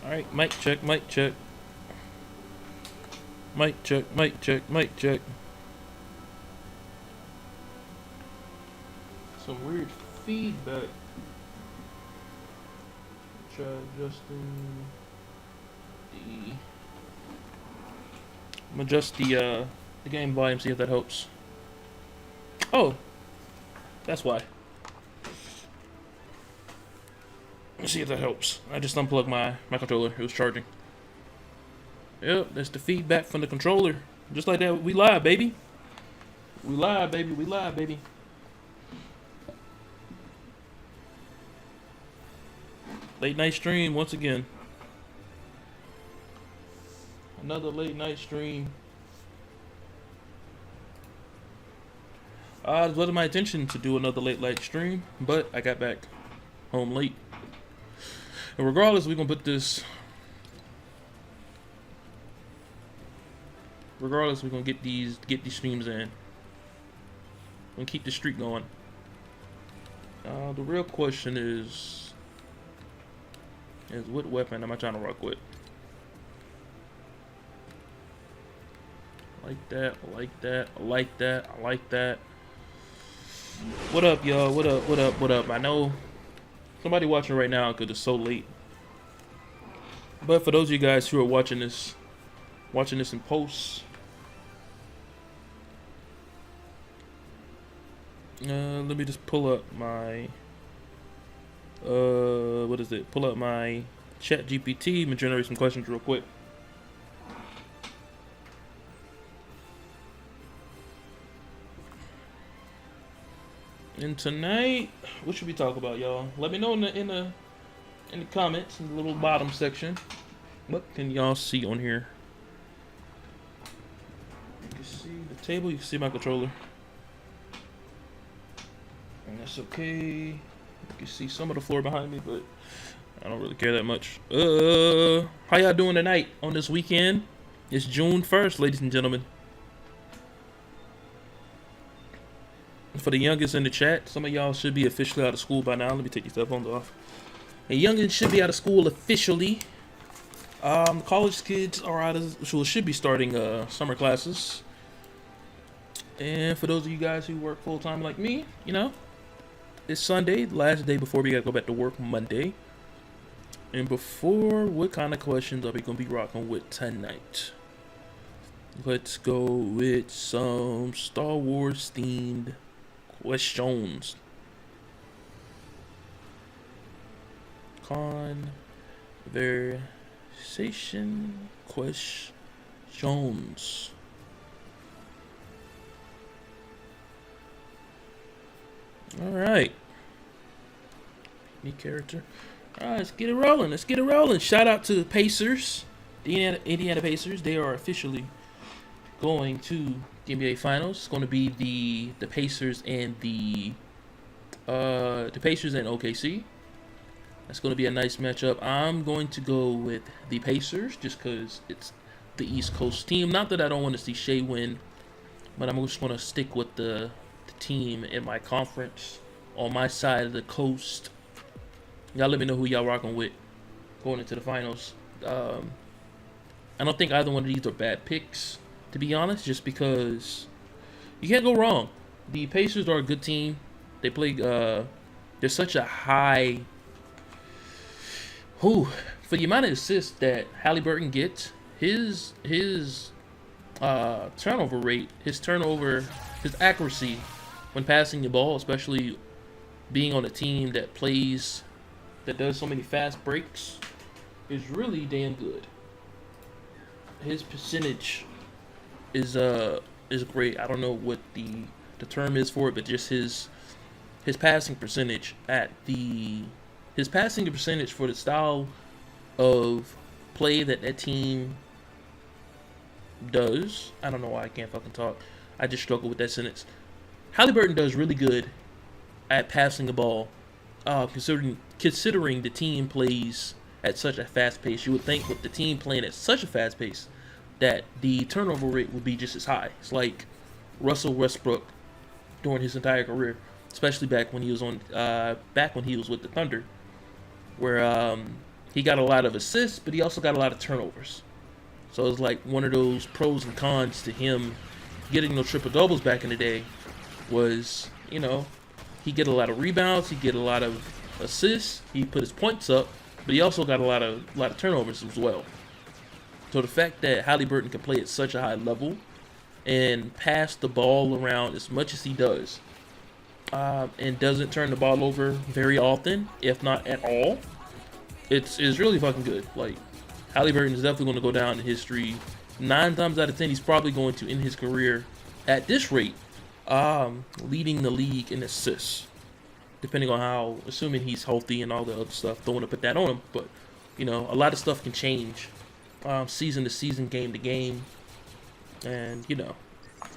Alright, mic check, mic check. Mic check, mic check, mic check. Some weird feedback. Try adjusting the... I'm adjust the game volume, see if that helps. Oh! That's why. Let's see if that helps. I just unplugged my controller. It was charging. Yep, that's the feedback from the controller. Just like that, we live, baby. We live, baby. We live, baby. Late night stream once again. Another late night stream. It wasn't my intention to do another late night stream, but I got back home late. And regardless, we're gonna put this. Regardless, we're gonna get these streams in. We're gonna keep the streak going. The real question is what weapon am I trying to rock with? I like that. I like that. I like that. I like that. What up, y'all? What up? What up? What up? I know somebody watching right now because it's so late. But for those of you guys who are watching this in post, let me just pull up my what is it? Pull up my chat GPT and generate some questions real quick. And tonight, what should we talk about, y'all? Let me know in the comments in the little bottom section. What can y'all see on here? You can see the table. You can see my controller, and that's okay. You can see some of the floor behind me, but I don't really care that much. How y'all doing tonight on this weekend? It's June 1st, ladies and gentlemen. For the youngest in the chat, some of y'all should be officially out of school by now. Let me take these headphones off. The youngins should be out of school officially. College kids are out of school, should be starting summer classes. And for those of you guys who work full time like me, you know, it's Sunday, the last day before we gotta go back to work Monday. And before, what kind of questions are we gonna be rocking with tonight? Let's go with some Star Wars themed questions. Conversation questions. All right. New character. All right, let's get it rolling. Let's get it rolling. Shout out to the Pacers, the Indiana Pacers. They are officially going to the NBA Finals. It's going to be the Pacers and the Pacers and OKC. That's going to be a nice matchup. I'm going to go with the Pacers just because it's the East Coast team. Not that I don't want to see Shea win, but I'm just going to stick with the team in my conference on my side of the coast. Y'all let me know who y'all rocking with going into the finals. I don't think either one of these are bad picks, to be honest, just because you can't go wrong. The Pacers are a good team. They play, there's such a high, for the amount of assists that Halliburton gets, his turnover rate, his accuracy when passing the ball, especially being on a team that does so many fast breaks, is really damn good. His percentage is great. I don't know what the term is for it, but just his passing percentage his passing percentage for the style of play that team does. I don't know why I can't fucking talk. I just struggle with that sentence. Halliburton does really good at passing the ball, considering the team plays at such a fast pace. You would think with the team playing at such a fast pace that the turnover rate would be just as high. It's like Russell Westbrook during his entire career, especially back when he was with the Thunder, where he got a lot of assists, but he also got a lot of turnovers. So it's like one of those pros and cons to him getting those triple doubles back in the day was, you know, he get a lot of rebounds, he get a lot of assists, he put his points up, but he also got a lot of turnovers as well. So the fact that Halliburton can play at such a high level and pass the ball around as much as he does, and doesn't turn the ball over very often, if not at all, it's really fucking good. Like, Halliburton is definitely going to go down in history. 9 times out of 10, he's probably going to end his career at this rate, leading the league in assists. Depending on how, assuming he's healthy and all the other stuff. Don't want to put that on him, but, you know, a lot of stuff can change season to season, game to game, and, you know.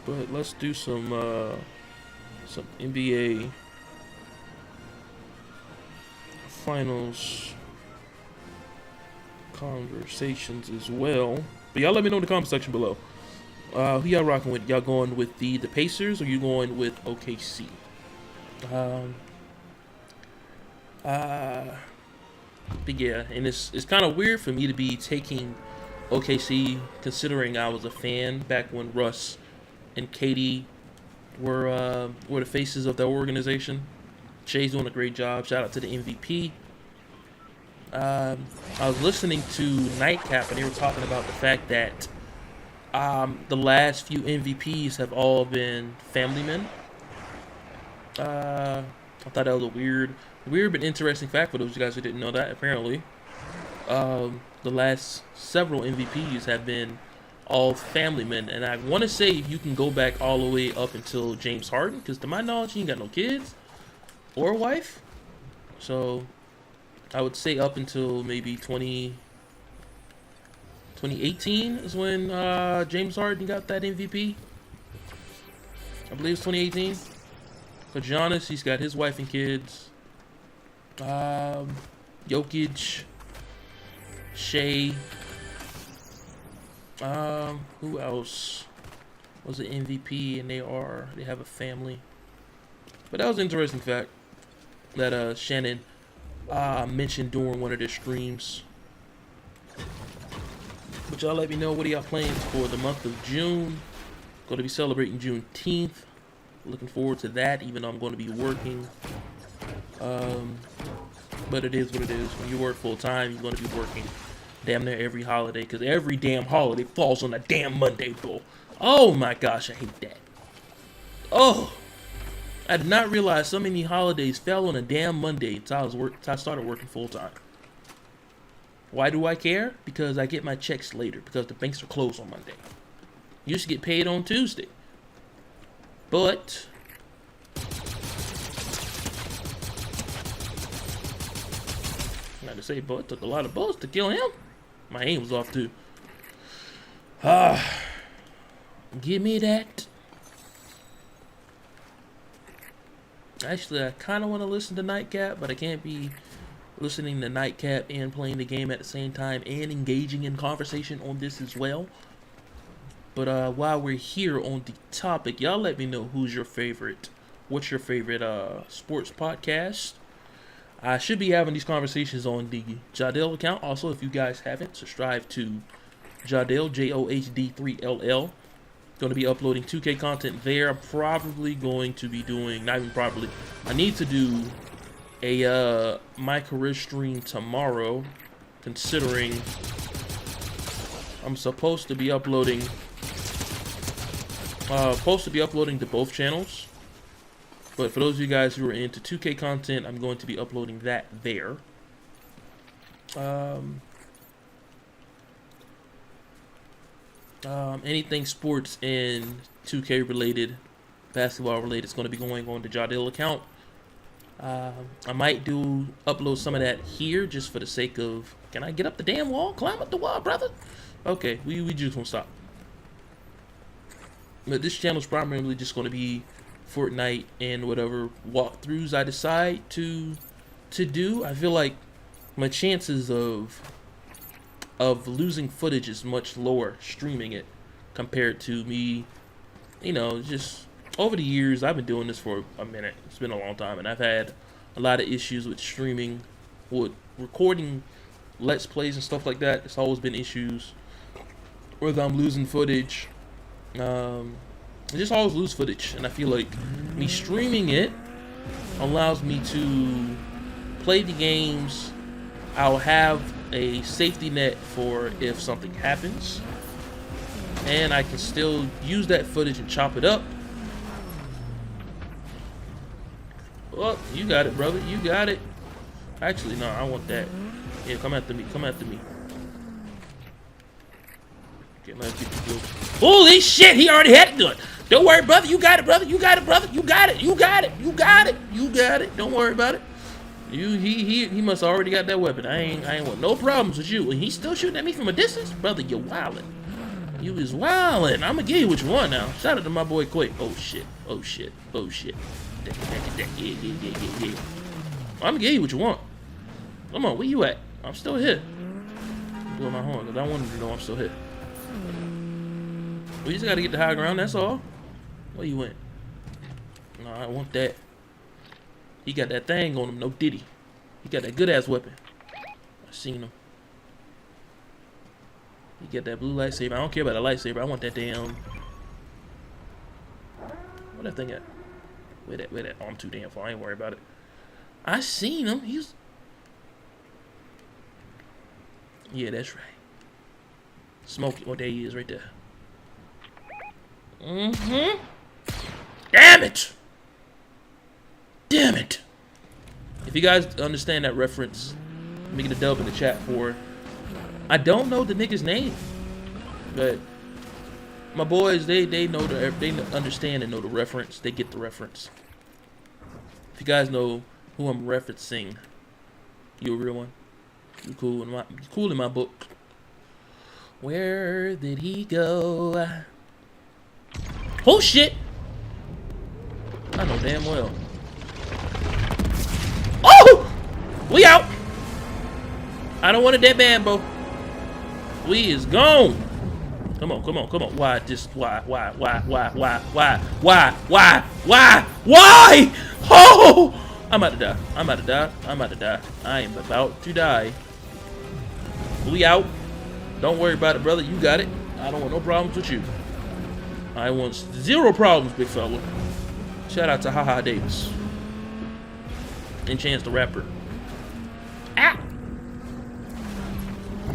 But let's do some NBA finals conversations as well. But y'all let me know in the comment section below. Who y'all rocking with? Y'all going with the Pacers, or you going with OKC? But yeah, and it's kind of weird for me to be taking OKC, considering I was a fan back when Russ and Katie were the faces of their organization. Shay's doing a great job. Shout out to the MVP. I was listening to Nightcap, and they were talking about the fact that the last few MVPs have all been family men. I thought that was a weird but interesting fact for those of you guys who didn't know that. Apparently, the last several MVPs have been all family men, and I want to say you can go back all the way up until James Harden, because to my knowledge, he ain't got no kids or a wife. So I would say up until maybe 2018 is when James Harden got that MVP. I believe it's 2018. For Giannis, he's got his wife and kids. Jokic, Shea. Who else was an MVP and they have a family? But that was an interesting fact that Shannon mentioned during one of their streams. But y'all let me know, what are y'all playing for the month of June? Going to be celebrating Juneteenth. Looking forward to that, even though I'm going to be working. But it is what it is. When you work full time, you're going to be working damn near every holiday, because every damn holiday falls on a damn Monday, bro. Oh my gosh, I hate that. Oh, I did not realize so many holidays fell on a damn Monday until I started working full time. Why do I care? Because I get my checks later, because the banks are closed on Monday. You used to get paid on Tuesday. But not to say, but it took a lot of bullets to kill him. My aim was off too. Give me that. Actually, I kind of want to listen to Nightcap, but I can't be listening to Nightcap and playing the game at the same time and engaging in conversation on this as well. But while we're here on the topic, y'all let me know what's your favorite sports podcast. I should be having these conversations on the Jadel account. Also, if you guys haven't, subscribe to Jadel, JOHD3LL. Going to be uploading 2K content there. I'm probably going to be doing, not even probably, I need to do a my career stream tomorrow, considering I'm supposed to be uploading to both channels. But for those of you guys who are into 2K content, I'm going to be uploading that there. Anything sports and 2K related, basketball related, is going to be going on the Jadil account. I might upload some of that here just for the sake of, can I get up the damn wall? Climb up the wall, brother. Okay, we just won't stop. But this channel is primarily just going to be Fortnite and whatever walkthroughs I decide to do. I feel like my chances of losing footage is much lower streaming it compared to me, just over the years. I've been doing this for a minute. It's been a long time, and I've had a lot of issues with streaming, with recording Let's Plays and stuff like that, it's always been issues. Whether I'm losing footage, I just always lose footage, and I feel like me streaming it allows me to play the games. I'll have a safety net for if something happens, and I can still use that footage and chop it up. Oh, you got it, brother. You got it. Actually, no, I want that. Yeah, come after me. Come after me. Okay, let's get you. Holy shit! He already had it done. Don't worry, brother. You got it, brother. You got it, brother. You got it. You got it. You got it. You got it. Don't worry about it. He must have already got that weapon. I ain't want no problems with you. And he's still shooting at me from a distance, brother. You're wildin'. You is wildin'. I'm gonna give you what you want now. Shout out to my boy Quake. Oh shit. Oh shit. Oh shit. Yeah. I'm gonna give you what you want. Come on, where you at? I'm still here. I'm doing my horn because I wanted to know I'm still here. We just gotta get the high ground, that's all. Where you went? No, I want that. He got that thing on him, no diddy. He got that good ass weapon. I seen him. He got that blue lightsaber. I don't care about the lightsaber. I want that damn. Where that thing at? Where that? Oh, I'm too damn far. I ain't worried about it. I seen him. He's. Yeah, that's right. Smokey. Oh, there he is, right there. Mm-hmm. Damn it! Damn it! If you guys understand that reference, let me get a dub in the chat for. I don't know the nigga's name, but my boys they know they understand and know the reference. They get the reference. If you guys know who I'm referencing, you a real one. You cool in my book. Where did he go? Oh shit! I know damn well. Oh! We out! I don't want a dead Bambo. We is gone. Come on, come on, come on. Why? Why? Oh! I'm about to die. I'm about to die. I'm about to die. I am about to die. We out. Don't worry about it, brother. You got it. I don't want no problems with you. I want zero problems, big fella. Shout out to Haha Davis. And Chance the Rapper. Ah!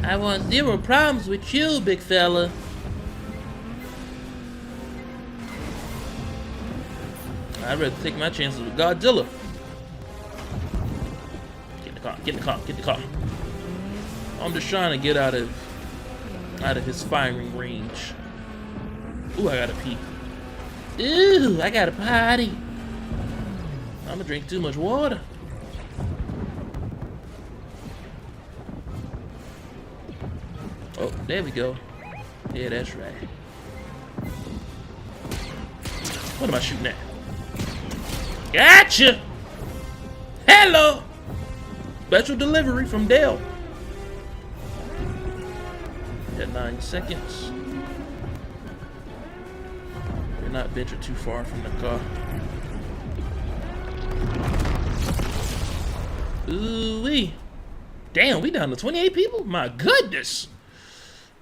I want zero problems with you, big fella. I'd rather take my chances with Godzilla. Get in the car, get in the car, get in the car. I'm just trying to get out of his firing range. Ooh, I gotta pee. Ooh, I gotta potty. I'm gonna drink too much water. Oh, there we go. Yeah, that's right. What am I shooting at? Gotcha! Hello! Special delivery from Dale. Got 9 seconds. We're not venture too far from the car. Ooh-wee. Damn, we down to 28 people? My goodness!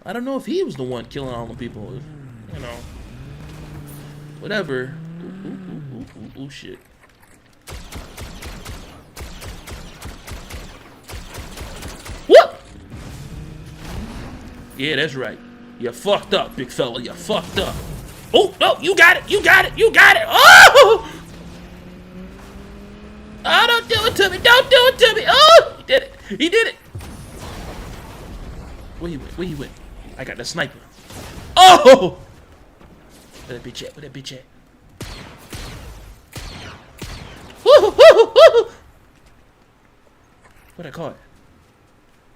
I don't know if he was the one killing all the people. You know. Whatever. Ooh, shit. Whoop! Yeah, that's right. You fucked up, big fella. You fucked up. Oh, no, you got it. You got it. You got it. Oh! Oh, don't do it to me. Don't do it to me. Oh, he did it. He did it. Where he went? Where he went? I got the sniper. Oh! Where that bitch at? Where that bitch at? What I call it?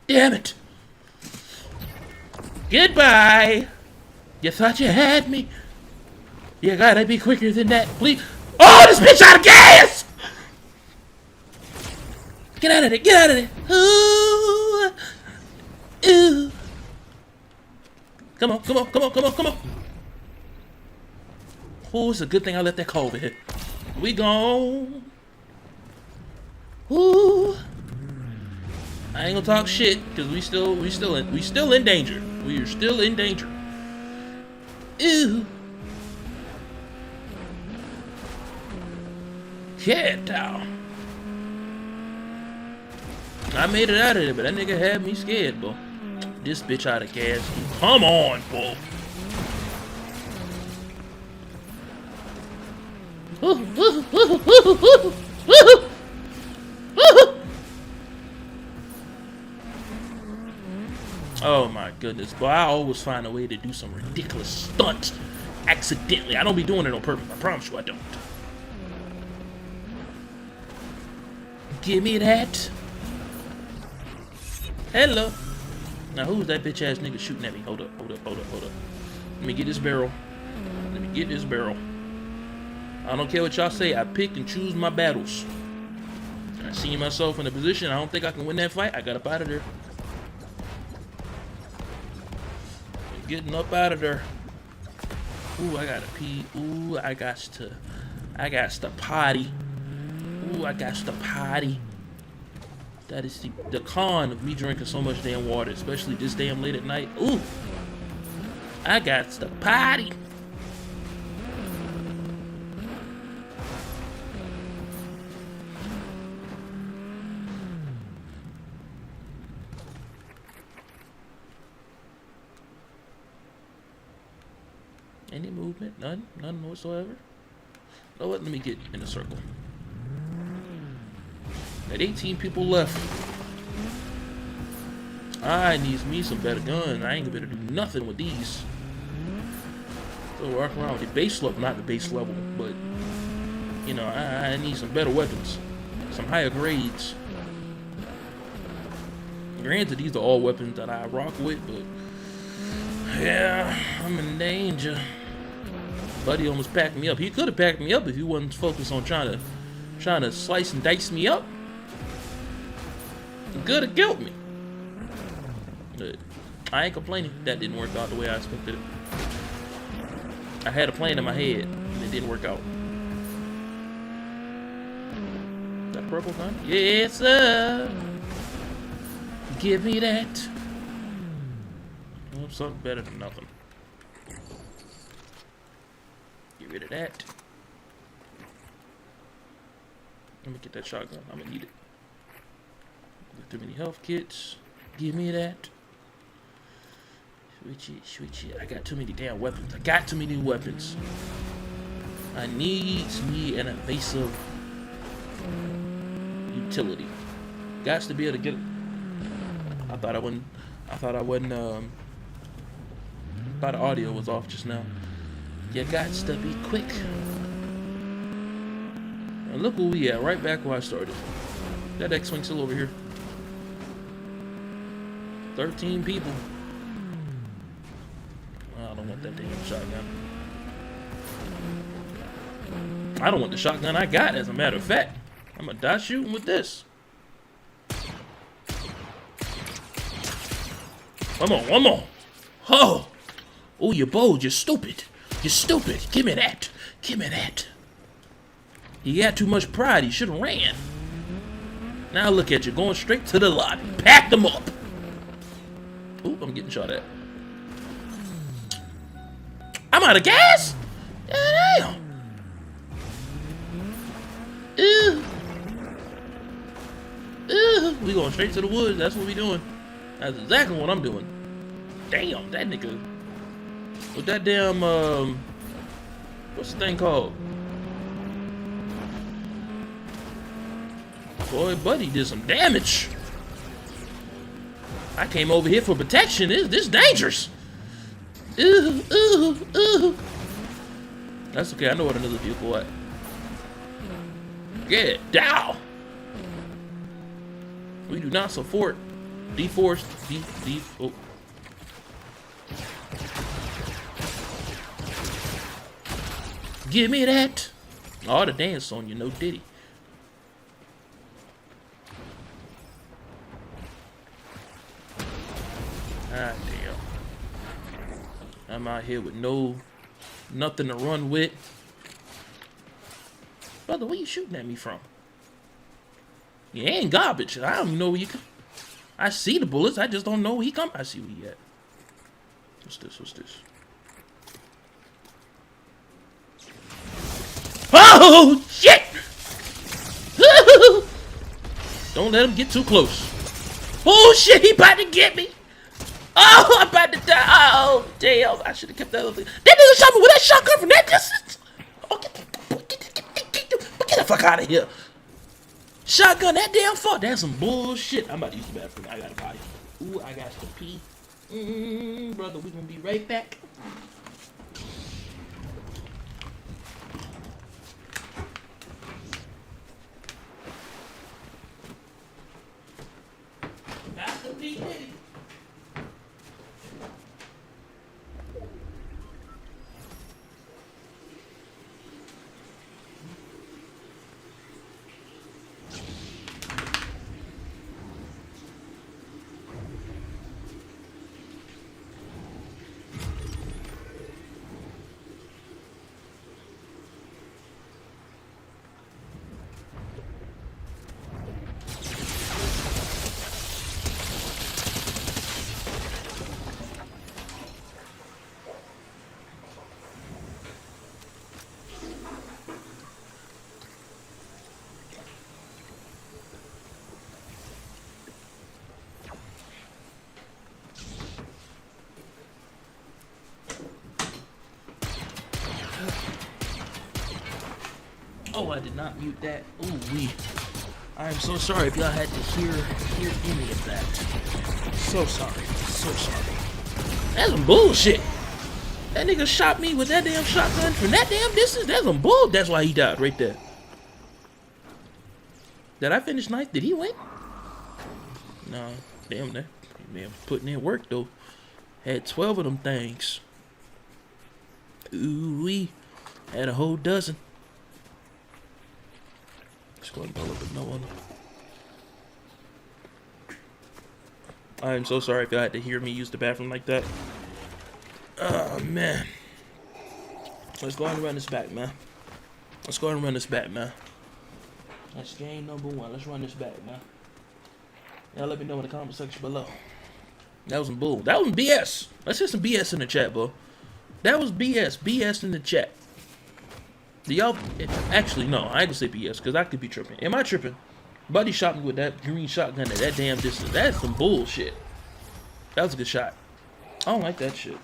Damn it! Goodbye! You thought you had me? You gotta be quicker than that, please. Oh, this bitch out of gas! Get out of there! Get out of there! Ooh! Ooh! Come on! Come on! Come on! Come on! Come on! Oh, it's a good thing I let that Culver hit. We gone. Ooh. I ain't gonna talk shit because we still in danger. We are still in danger. Ew. Cat down. I made it out of there, but that nigga had me scared, bro. This bitch out of gas. Come on, bro. Oh my goodness, boy, I always find a way to do some ridiculous stunt accidentally. I don't be doing it on purpose, I promise you I don't. Give me that. Hello. Now who's that bitch ass nigga shooting at me? Hold up. Let me get this barrel. I don't care what y'all say, I pick and choose my battles. I see myself in a position I don't think I can win that fight. I got up out of there. Getting up out of there. Ooh, I gotta pee. Ooh, I got to potty. Ooh, I got to potty. That is the con of me drinking so much damn water, especially this damn late at night. Ooh, I got to potty. Any movement? None? None whatsoever? You know what? Let me get in a circle. Got 18 people left. I need me some better guns. I ain't gonna be able to do nothing with these. So walk around with the base level, not the base level, but you know, I need some better weapons. Some higher grades. Granted, these are all weapons that I rock with, but yeah, I'm in danger. Buddy almost packed me up. He could have packed me up if he wasn't focused on trying to slice and dice me up. He could have killed me. But I ain't complaining. That didn't work out the way I expected it. I had a plan in my head, and it didn't work out. That purple gun? Yes, sir. Give me that. Well, something better than nothing. Get rid of that. Let me get that shotgun. I'm gonna need it. Got too many health kits. Give me that. Switch it. I got too many damn weapons. I need me an evasive utility. Got to be able to get it. I thought the audio was off just now. You got to be quick. And look where we at, right back where I started. That X-Wing still over here. 13 people. I don't want that damn shotgun. I don't want the shotgun I got, as a matter of fact. I'm gonna die shooting with this. One more. Oh, you're bold. You're stupid. Give me that. You got too much pride. You should have ran. Now look at you, going straight to the lobby. Pack them up. Ooh, I'm getting shot at. I'm out of gas? Damn. Ew. We going straight to the woods. That's what we doing. That's exactly what I'm doing. Damn, that nigga. With that damn, what's the thing called? Boy, buddy did some damage. I came over here for protection. This dangerous. Ooh. That's okay. I know what another vehicle at. Get down. We do not support oh. Give me that. Oh, the dance on you, no diddy. Ah, damn. I'm out here with nothing to run with. Brother, where you shooting at me from? You ain't garbage. I don't even know where you come. I see the bullets. I just don't know where he come. I see where he at. What's this? What's this? Oh, shit! Don't let him get too close. Oh, shit, he about to get me. Oh, I'm about to die. Oh, damn. I should have kept that other thing. That nigga shot me with that shotgun from that distance. Oh, get the fuck out of here. Shotgun that damn fuck. That's some bullshit. I'm about to use the bathroom. I gotta potty. Ooh, I got to pee. Brother, we gonna be right back. Master P. Diddy. Oh, I did not mute that. Ooh wee. I am so sorry if y'all had to hear any of that. So sorry. So sorry. That's some bullshit. That nigga shot me with that damn shotgun from that damn distance. That's some bull. That's why he died right there. Did I finish ninth? Did he win? No. Damn, that man putting in work though. Had 12 of them things. Ooh wee. Had a whole dozen. Let's go ahead and pull up another one. I am so sorry if y'all had to hear me use the bathroom like that. Oh, man. Let's go ahead and run this back, man. Let's go ahead and run this back, man. That's game number 1. Let's run this back, man. Y'all let me know in the comment section below. That was some bull. That was BS. Let's hit some BS in the chat, bro. That was BS. BS in the chat. Do y'all... Actually, no. I ain't gonna say BS, because I could be tripping. Am I tripping? Buddy shot me with that green shotgun at that damn distance. That's some bullshit. That was a good shot. I don't like that shit.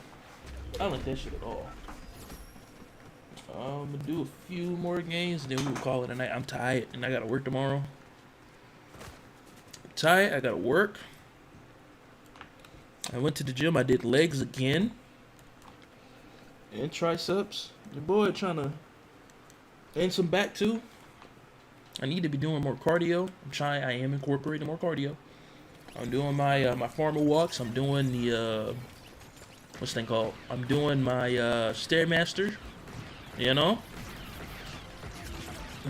I don't like that shit at all. I'm gonna do a few more games, and then we'll call it a night. I'm tired, and I gotta work tomorrow. I'm tired. I gotta work. I went to the gym. I did legs again. And triceps. Your boy trying to... And some back too. I need to be doing more cardio. I am incorporating more cardio. I'm doing my my farmer walks. I'm doing the what's the thing called? I'm doing my Stairmaster. You know.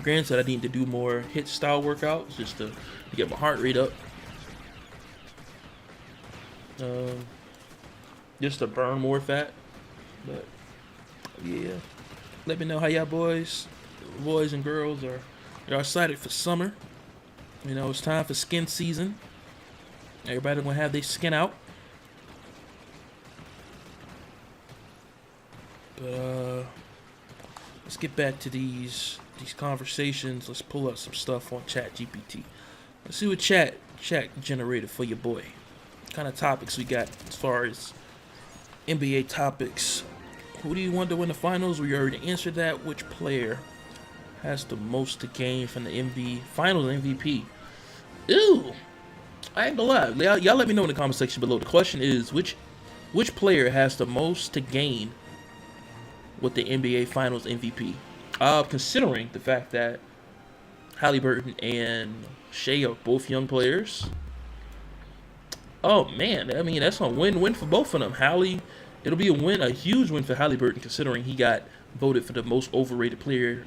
Granted, I need to do more HIIT style workouts just to get my heart rate up. Just to burn more fat. But yeah, let me know how y'all boys and girls are. Y'all excited for summer. You know, it's time for skin season. Everybody gonna have their skin out. But let's get back to these conversations. Let's pull up some stuff on Chat GPT. Let's see what chat generated for your boy. What kind of topics we got as far as NBA topics. Who do you want to win the finals? We already answered that. Which player has the most to gain from the finals MVP? Ew. I ain't gonna lie. Y'all let me know in the comment section below. The question is, which player has the most to gain with the NBA Finals MVP? Considering the fact that Halliburton and Shea are both young players. Oh man, I mean that's a win-win for both of them. It'll be a huge win for Halliburton, considering he got voted for the most overrated player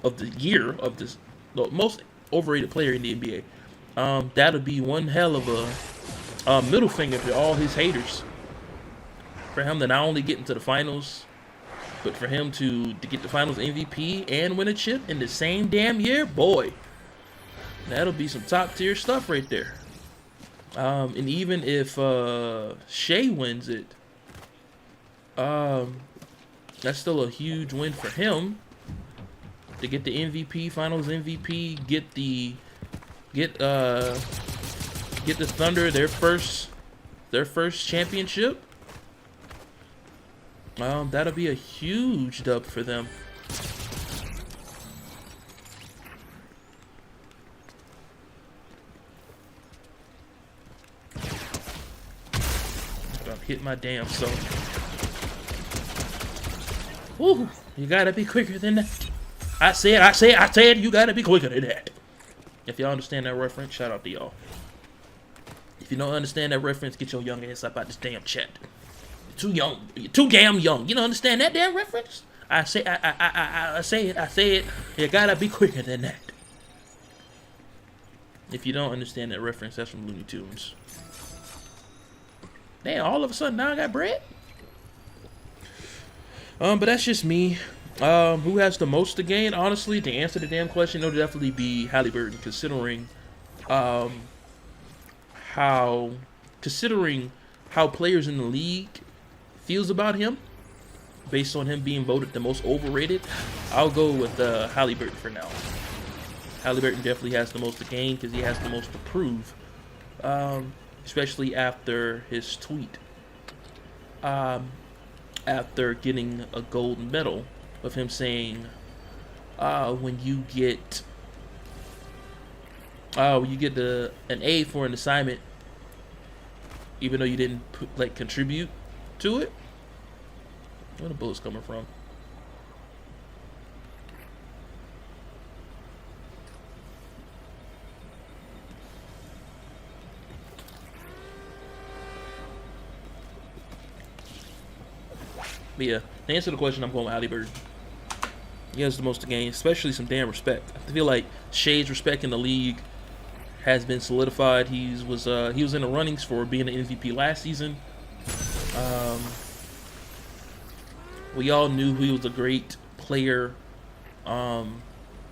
of the year, the most overrated player in the NBA. That'll be one hell of a middle finger to all his haters. For him to not only get into the finals, but for him to get the finals MVP and win a chip in the same damn year, boy, that'll be some top tier stuff right there. And even if Shea wins it, that's still a huge win for him to get the MVP, Finals MVP, get the Thunder their first championship. That'll be a huge dub for them. Hit my damn self. Ooh, you gotta be quicker than that. I said, you gotta be quicker than that. If y'all understand that reference, shout out to y'all. If you don't understand that reference, get your young ass up out this damn chat. You're too young. You're too damn young. You don't understand that damn reference? I say it. You gotta be quicker than that. If you don't understand that reference, that's from Looney Tunes. Damn, all of a sudden now I got bread? But that's just me. Who has the most to gain? Honestly, to answer the damn question, it'll definitely be Halliburton, considering how players in the league feels about him, based on him being voted the most overrated. I'll go with Halliburton for now. Halliburton definitely has the most to gain because he has the most to prove. Especially after his tweet, after getting a gold medal, of him saying, when you get an A for an assignment, even though you didn't contribute to it. Where the bullets coming from? But yeah, to answer the question, I'm going with Halliburton. He has the most to gain, especially some damn respect. I feel like Shea's respect in the league has been solidified. He was in the runnings for being an MVP last season. We all knew he was a great player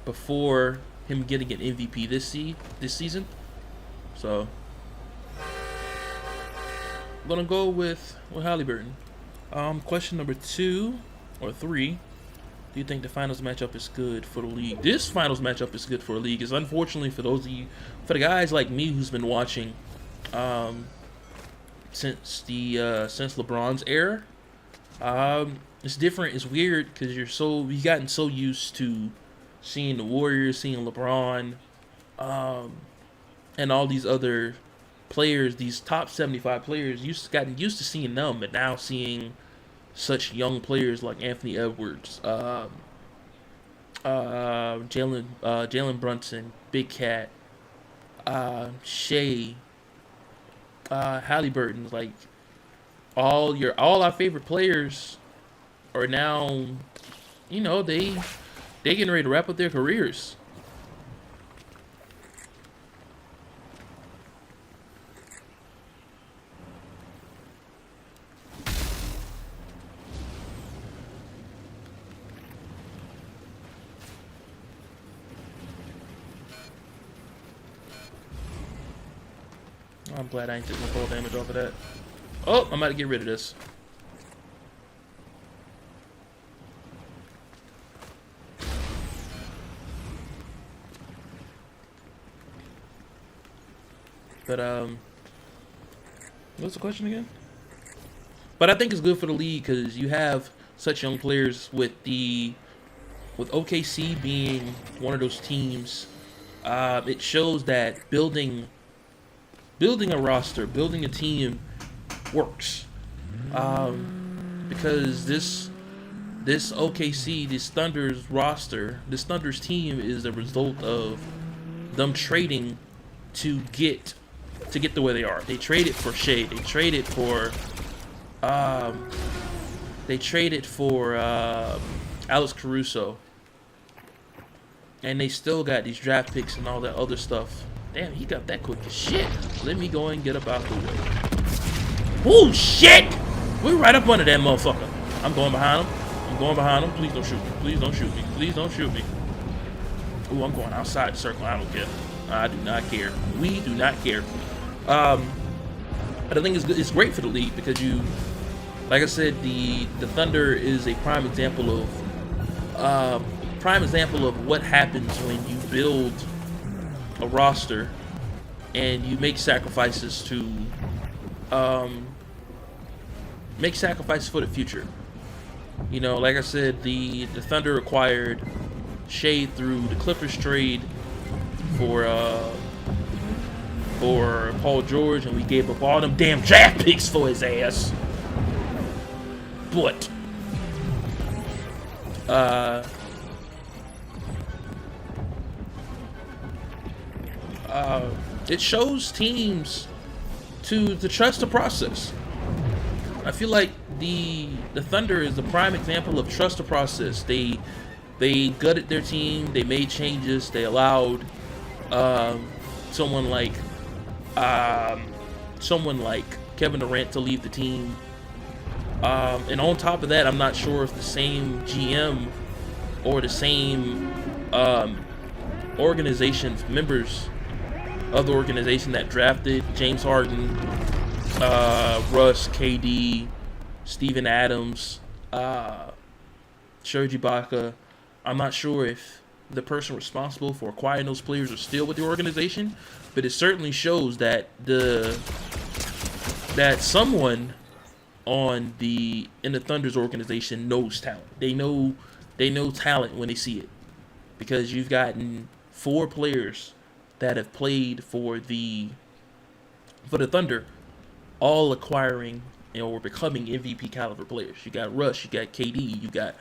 before him getting an MVP this season. So I'm gonna go with Halliburton. Question number 2 or 3. Do you think the finals matchup is good for the league? This finals matchup is good for the league. It's unfortunately for those of you, for the guys like me who's been watching since LeBron's era. It's different. It's weird because you've gotten so used to seeing the Warriors, seeing LeBron, and all these other players, these top 75 players. Gotten used to seeing them, but now seeing such young players like Anthony Edwards, Jalen Brunson, Big Cat, Shea, Halliburton, like all our favorite players are now, they getting ready to wrap up their careers. I'm glad I ain't taking full damage off of that. Oh, I'm about to get rid of this. But what's the question again? But I think it's good for the league because you have such young players with OKC being one of those teams. It shows that building a roster, building a team works. Because this OKC, this Thunder's roster, this Thunder's team is a result of them trading to get to where they are. They traded for Shea. They traded for Alex Caruso. And they still got these draft picks and all that other stuff. Damn, he got that quick as shit. Let me go and get up out the way. Oh, shit! We're right up under that motherfucker. I'm going behind him. Please don't shoot me. Please don't shoot me. Oh, I'm going outside the circle. I don't care. I do not care. We do not care. But I think it's great for the league because like I said, the Thunder is a prime example of what happens when you build a roster and you make sacrifices for the future. You know, like I said, the Thunder acquired Shea through the Clippers trade for Paul George, and we gave up all them damn draft picks for his ass. But it shows teams to trust the process. I feel like the Thunder is a prime example of trust the process. They gutted their team. They made changes. They allowed someone like Kevin Durant to leave the team. And on top of that, I'm not sure if the same GM or the same members of the organization that drafted James Harden, Russ, KD, Steven Adams, Serge Ibaka. I'm not sure if the person responsible for acquiring those players are still with the organization, but it certainly shows that someone in the Thunder's organization knows talent. They know talent when they see it, because you've gotten 4 players that have played for the Thunder, all acquiring or becoming MVP caliber players. You got Russ, you got KD, you got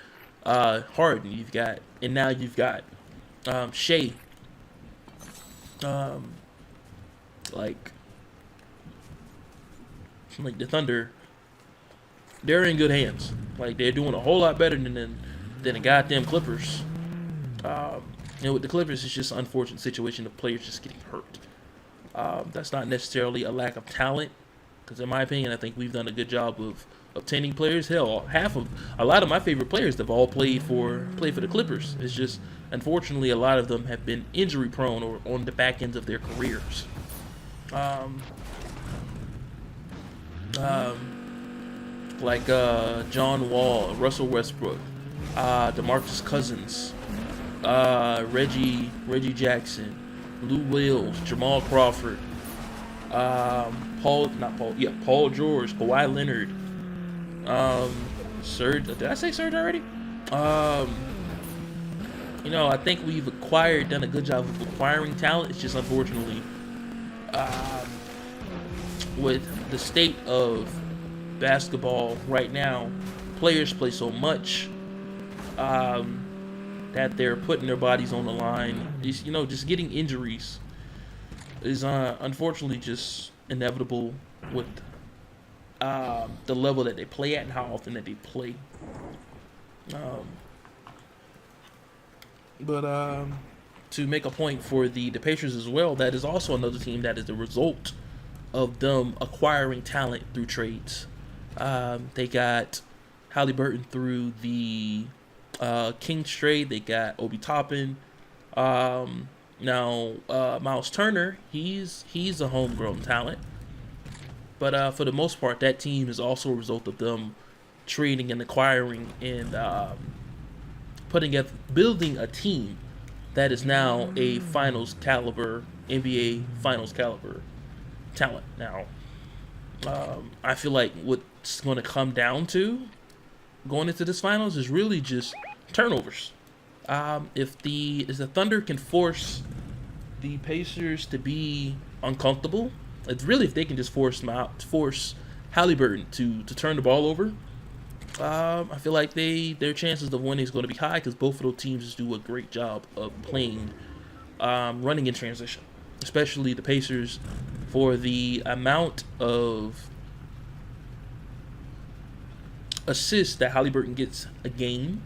Harden, and now you've got Shea. Like the Thunder, they're in good hands. Like, they're doing a whole lot better than the goddamn Clippers. With the Clippers, it's just an unfortunate situation of players just getting hurt. That's not necessarily a lack of talent, because in my opinion, I think we've done a good job of obtaining players. Hell, a lot of my favorite players have all played for the Clippers. It's just, unfortunately, a lot of them have been injury prone or on the back ends of their careers. Like John Wall, Russell Westbrook, DeMarcus Cousins, Reggie Jackson, Lou Wills, Jamal Crawford, Paul George, Kawhi Leonard, Serge. Did I say Serge already? I think we've done a good job of acquiring talent. It's just, unfortunately, with the state of basketball right now, players play so much that they're putting their bodies on the line. Just getting injuries is unfortunately just inevitable with the level that they play at and how often that they play. But to make a point for the Pacers as well, that is also another team that is the result of them acquiring talent through trades. They got Halliburton through the Kings trade. They got Obi Toppin. Now Miles Turner, he's a homegrown talent. But for the most part, that team is also a result of them trading and acquiring and building a team that is now a finals caliber, NBA finals caliber talent. Now, I feel like what's going to come down to going into this finals is really just turnovers. If the Thunder can force the Pacers to be uncomfortable, it's really if they can just force Halliburton to turn the ball over, I feel like their chances of winning is going to be high, because both of those teams just do a great job of playing, running in transition, especially the Pacers, for the amount of assists that Halliburton gets a game,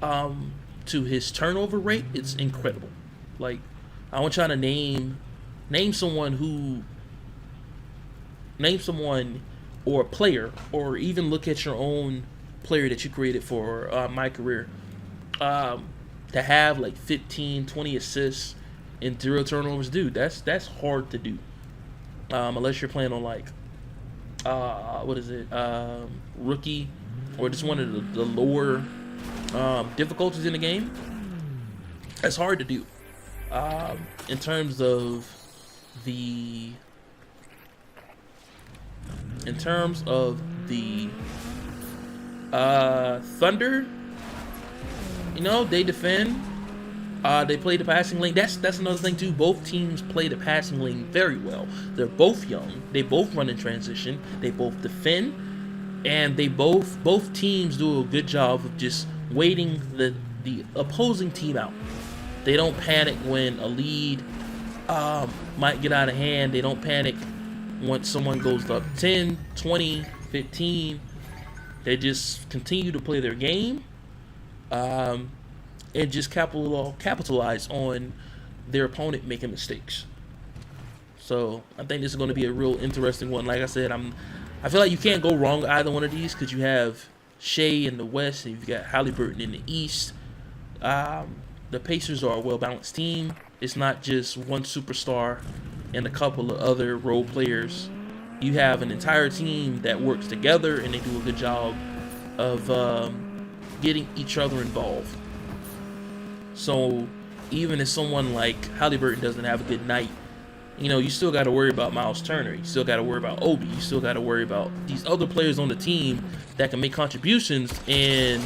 to his turnover rate. It's incredible. Like, I want y'all to name someone or a player, or even look at your own player that you created for my career, to have like 15, 20 assists and 0 turnovers. Dude, that's hard to do. unless you're playing on like what is it, rookie, or just one of the lower difficulties in the game. That's hard to do. In terms of the Thunder, you know, they defend. They play the passing lane. That's another thing too. Both teams play the passing lane very well. They're both young. They both run in transition. They both defend, and they both teams do a good job of just waiting the opposing team out. They don't panic when a lead might get out of hand. They don't panic once someone goes up 10, 20, 15. They just continue to play their game. And just capitalize on their opponent making mistakes. So I think this is going to be a real interesting one. Like I said, I feel like you can't go wrong with either one of these, because you have Shea in the West and you've got Halliburton in the East. The Pacers are a well-balanced team. It's not just one superstar and a couple of other role players. You have an entire team that works together, and they do a good job of getting each other involved. So even if someone like Halliburton doesn't have a good night, you know, you still got to worry about Miles Turner. You still got to worry about Obi. You still got to worry about these other players on the team that can make contributions. And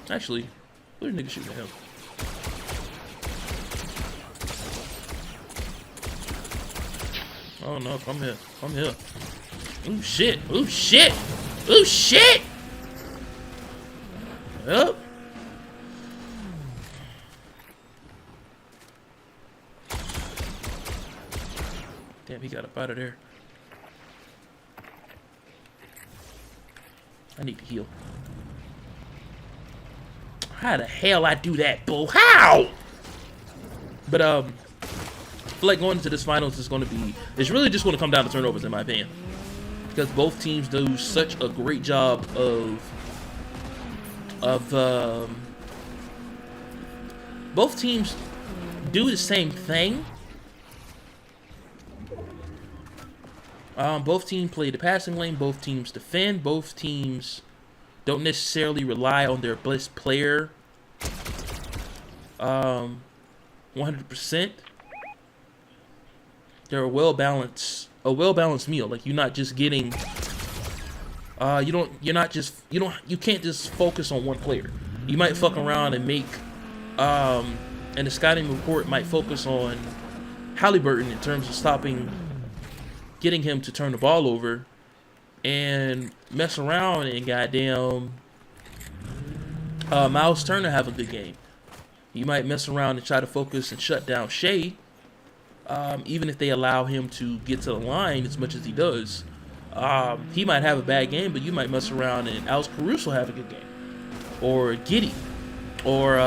actually, where's nigga shooting at him? Oh no, come here. Come here. Ooh shit. Ooh shit. Ooh shit. Yep. Damn, he got up out of there. I need to heal. How the hell I do that, bull? How? But I feel like going into this finals is going to be, it's really just going to come down to turnovers, in my opinion, because both teams do such a great job of both teams do the same thing. Both teams play the passing lane. Both teams defend. Both teams don't necessarily rely on their best player 100%. They're a well balanced meal. Like, you're not just getting you can't just focus on one player. You might fuck around and make and the scouting report might focus on Halliburton in terms of getting him to turn the ball over, and mess around and goddamn Miles Turner have a good game. You might mess around and try to focus and shut down Shea, even if they allow him to get to the line as much as he does. He might have a bad game, but you might mess around and Alex Caruso have a good game, or Giddey, or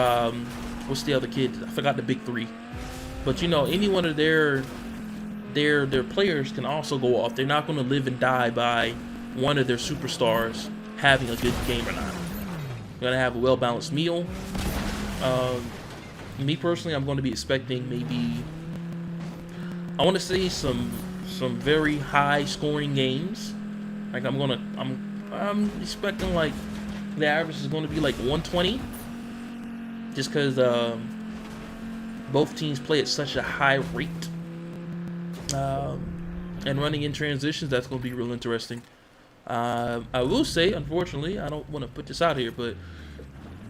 what's the other kid? I forgot the big three. But you know, any one of their players can also go off. They're not going to live and die by one of their superstars having a good game or not. They're going to have a well-balanced meal. Me personally, I'm going to be expecting maybe, I want to say some very high scoring games. Like I'm expecting like the average is going to be like 120, just because both teams play at such a high rate. And running in transitions, that's going to be real interesting. I will say, unfortunately, I don't want to put this out here, but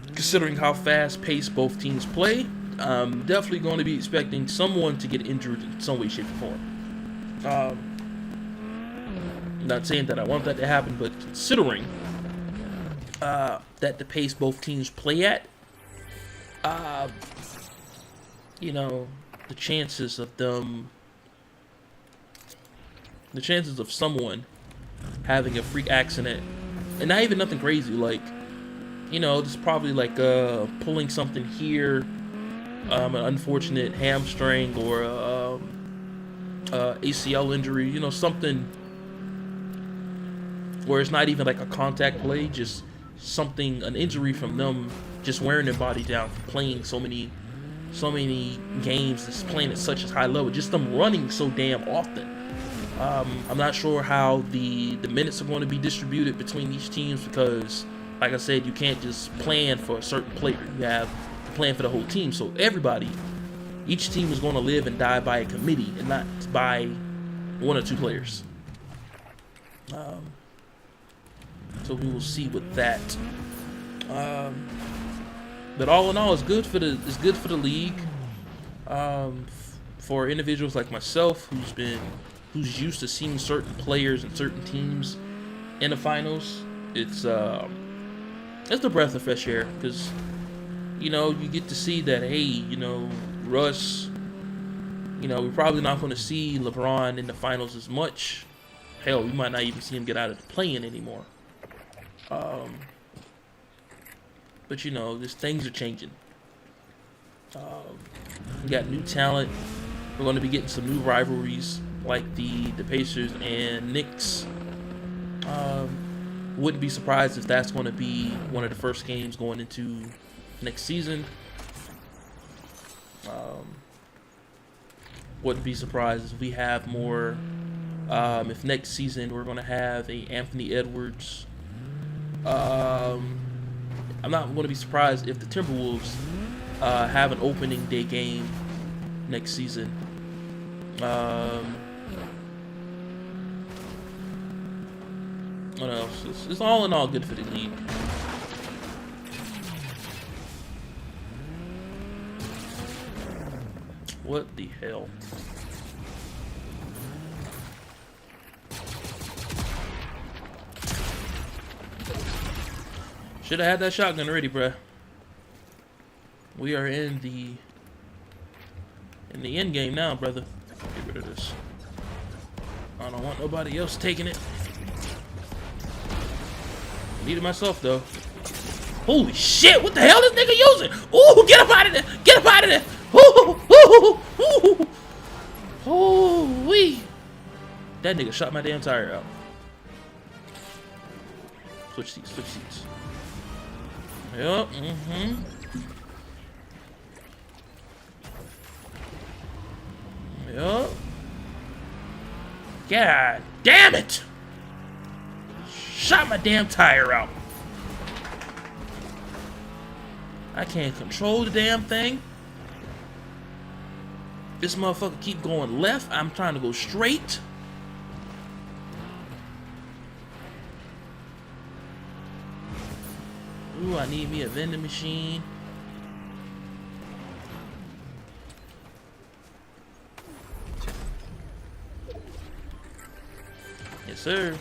considering how fast-paced both teams play, I'm definitely going to be expecting someone to get injured in some way, shape, or form. Not saying that I want that to happen, but considering that the pace both teams play at, you know, the chances of someone having a freak accident, and not even nothing crazy, like, you know, just probably like pulling something here, an unfortunate hamstring, or ACL injury, you know, something where it's not even like a contact play, just something, an injury from them just wearing their body down, playing so many so many games that's playing at such a high level, just them running so damn often. I'm not sure how the minutes are going to be distributed between these teams because, like I said, you can't just plan for a certain player. You have to plan for the whole team. So everybody, each team is going to live and die by a committee and not by one or two players. So we will see with that. But all in all, it's good for the league. For individuals like myself, who's used to seeing certain players and certain teams in the finals, it's a breath of fresh air because you get to see that, hey, Russ, we're probably not going to see LeBron in the finals as much. Hell, we might not even see him get out of the play-in anymore. But just things are changing. We got new talent. We're going to be getting some new rivalries like the Pacers and Knicks. Wouldn't be surprised if that's going to be one of the first games going into next season. Wouldn't be surprised if we have more. If next season we're going to have a Anthony Edwards. I'm not going to be surprised if the Timberwolves have an opening day game next season. What else? It's all in all good for the league. What the hell? Should have had that shotgun ready, bruh. We are in the end game now, brother. Get rid of this. I don't want nobody else taking it. Need it myself though. Holy shit! What the hell is this nigga using? Ooh, get up out of there! Get up out of there! Ooh, ooh, ooh, ooh. Ooh, wee! That nigga shot my damn tire out. Switch seats. Switch seats. Yup. Yup. God damn it! Shot my damn tire out. I can't control the damn thing. This motherfucker keep going left. I'm trying to go straight. Ooh, I need me a vending machine. Yes, sir.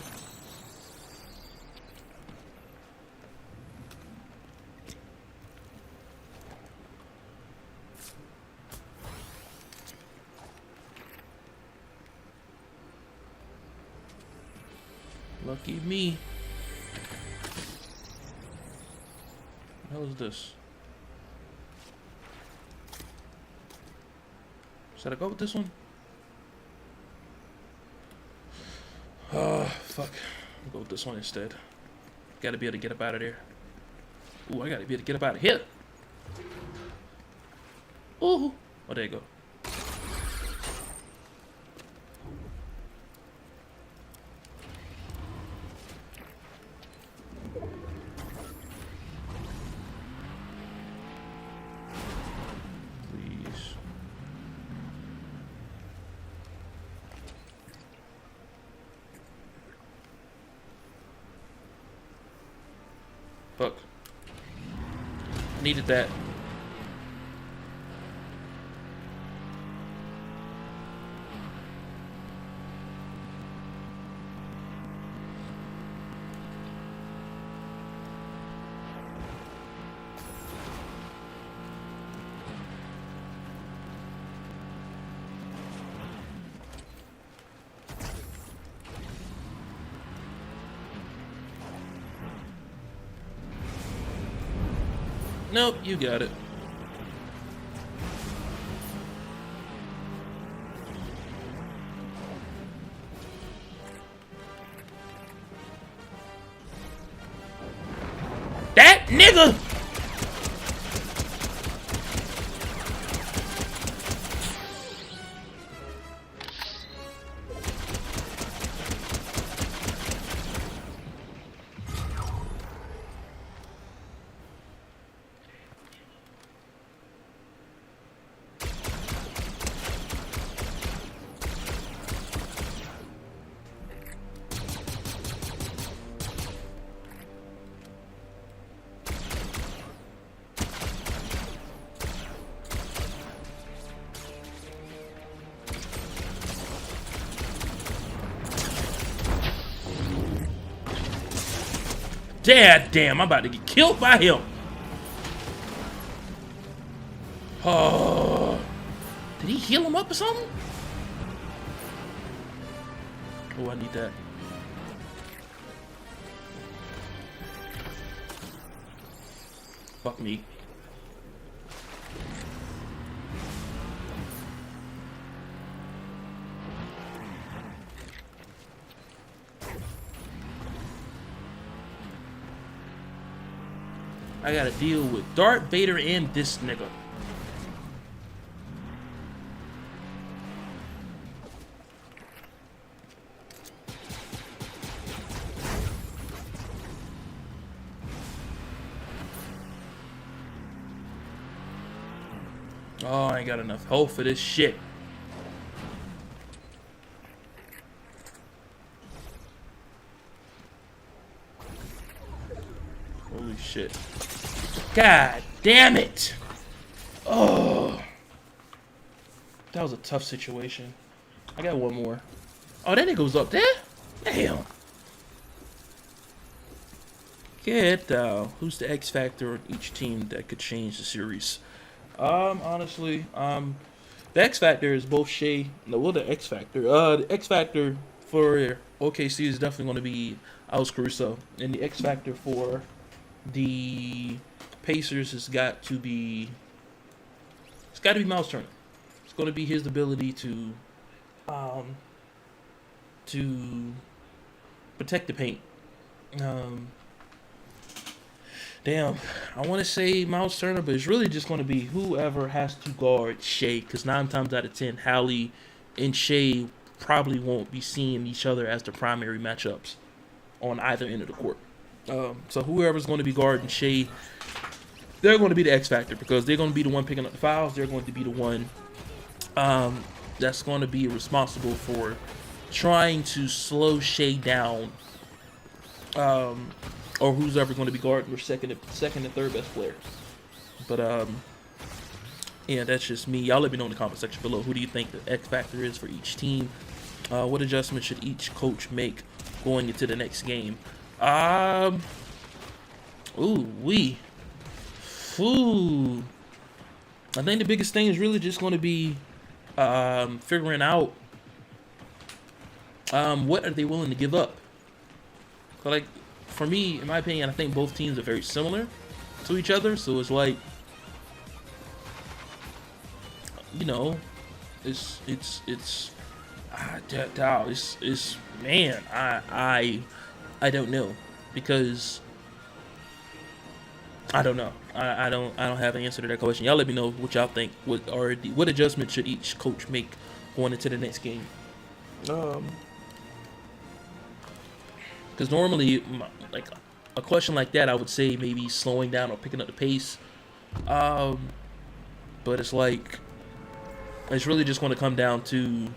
Lucky me. What the hell is this? Should I go with this one? Oh, fuck. I'll go with this one instead. Gotta be able to get up out of there. Ooh, I gotta be able to get up out of here. Ooh. Oh, there you go. Fuck. Needed that. Nope, you got it. That nigga! Dad damn, I'm about to get killed by him. Oh, did he heal him up or something? Oh, I need that. Fuck me. I gotta deal with Darth Vader and this nigga. Oh, I ain't got enough hope for this shit. Holy shit. God damn it. Oh. That was a tough situation. I got one more. Oh, that nigga was up there? Damn. Get who's the X factor on each team that could change the series? Honestly, the X factor is both Shea. No, well, the X factor. The X factor for OKC is definitely going to be Alex Caruso, and the X factor for the Pacers has got to be. It's got to be Miles Turner. It's going to be his ability to protect the paint. Damn, I want to say Miles Turner, but it's really just going to be whoever has to guard Shea, because 9 times out of 10, Hallie and Shea probably won't be seeing each other as the primary matchups on either end of the court. So whoever's going to be guarding Shea, they're going to be the X factor, because they're going to be the one picking up the fouls. They're going to be the one that's going to be responsible for trying to slow Shea down. Or who's ever going to be guarding your second and third best player. But yeah, that's just me. Y'all let me know in the comment section below. Who do you think the X factor is for each team? What adjustments should each coach make going into the next game? I think the biggest thing is really just going to be figuring out what are they willing to give up. So, like, for me, in my opinion, I think both teams are very similar to each other. So it's like, you know, it's man, I don't know, because I don't know. I don't have an answer to that question. Y'all let me know what y'all think. What adjustments should each coach make going into the next game? Because normally, like a question like that, I would say maybe slowing down or picking up the pace. But it's like, it's really just going to come down to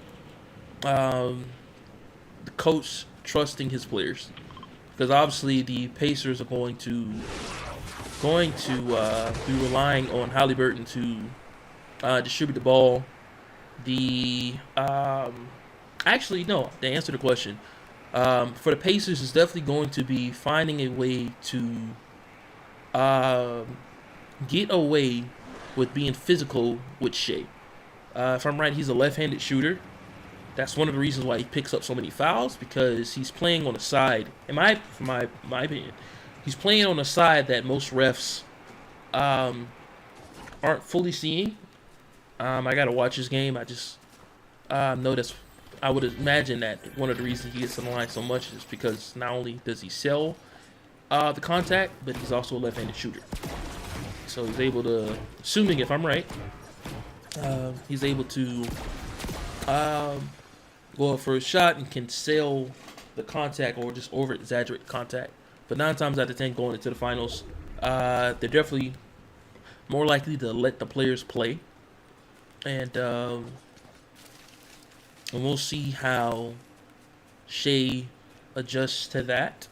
the coach trusting his players. Because obviously the Pacers are going to be relying on Halliburton to distribute the ball. Actually, no, to answer the question. For the Pacers, it's definitely going to be finding a way to get away with being physical with Shea. If I'm right, he's a left-handed shooter. That's one of the reasons why he picks up so many fouls, because he's playing on a side. In my opinion, he's playing on a side that most refs aren't fully seeing. I gotta watch his game. I just know that's. I would imagine that one of the reasons he gets on the line so much is because not only does he sell the contact, but he's also a left-handed shooter. So he's able to, assuming if I'm right, he's able to go up for a shot and can sell the contact or just over-exaggerate contact. But 9 times out of 10 going into the finals, they're definitely more likely to let the players play. And we'll see how Shea adjusts to that.